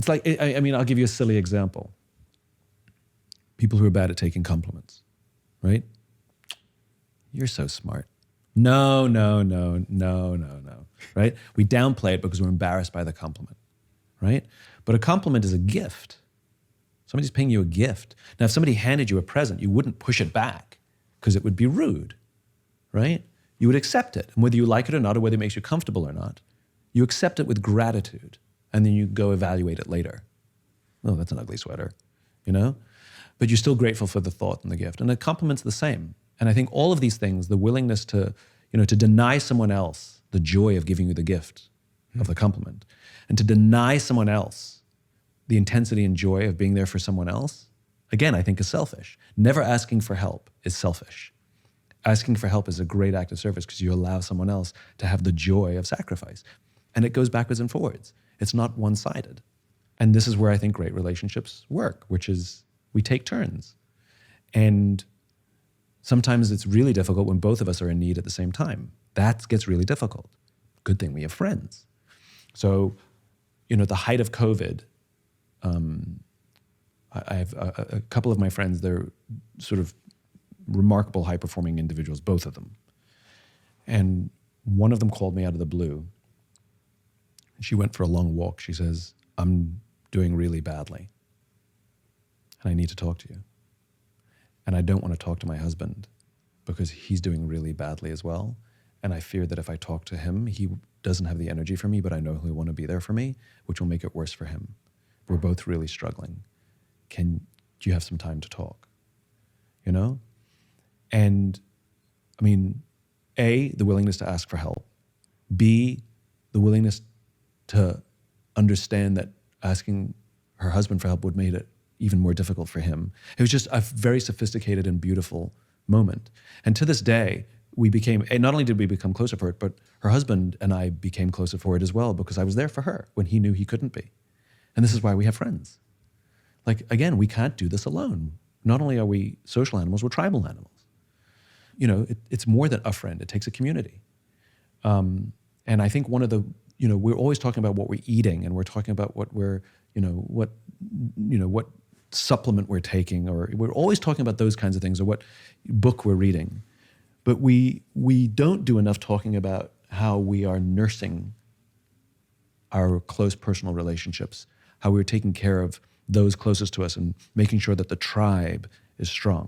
It's like, I mean, I'll give you a silly example. People who are bad at taking compliments, right? You're so smart. No, no, no, no, no, no, right? We downplay it because we're embarrassed by the compliment, right? But a compliment is a gift. Somebody's paying you a gift. Now, if somebody handed you a present, you wouldn't push it back because it would be rude, right? You would accept it. And whether you like it or not, or whether it makes you comfortable or not, you accept it with gratitude. And then you go evaluate it later. Oh, that's an ugly sweater, you know? But you're still grateful for the thought and the gift. And a compliment's the same. And I think all of these things, the willingness to, to deny someone else the joy of giving you the gift of the compliment, and to deny someone else the intensity and joy of being there for someone else, again, I think is selfish. Never asking for help is selfish. Asking for help is a great act of service because you allow someone else to have the joy of sacrifice. And it goes backwards and forwards. It's not one-sided. And this is where I think great relationships work, which is we take turns. And sometimes it's really difficult when both of us are in need at the same time. That gets really difficult. Good thing we have friends. So, at the height of COVID, I have a couple of my friends, they're sort of remarkable high-performing individuals, both of them. And one of them called me out of the blue. She went for a long walk. She says, I'm doing really badly, and I need to talk to you. And I don't want to talk to my husband because he's doing really badly as well. And I fear that if I talk to him, he doesn't have the energy for me, but I know he'll want to be there for me, which will make it worse for him. We're both really struggling. Do you have some time to talk? And I mean, A, the willingness to ask for help. B, the willingness to understand that asking her husband for help would make it even more difficult for him. It was just a very sophisticated and beautiful moment. And to this day, not only did we become closer for it, but her husband and I became closer for it as well because I was there for her when he knew he couldn't be. And this is why we have friends. Like, again, we can't do this alone. Not only are we social animals, we're tribal animals. It's more than a friend. It takes a community. And I think one of the, we're always talking about what we're eating, and we're talking about what we're, what supplement we're taking, or we're always talking about those kinds of things, or what book we're reading. But we don't do enough talking about how we are nursing our close personal relationships, how we're taking care of those closest to us and making sure that the tribe is strong.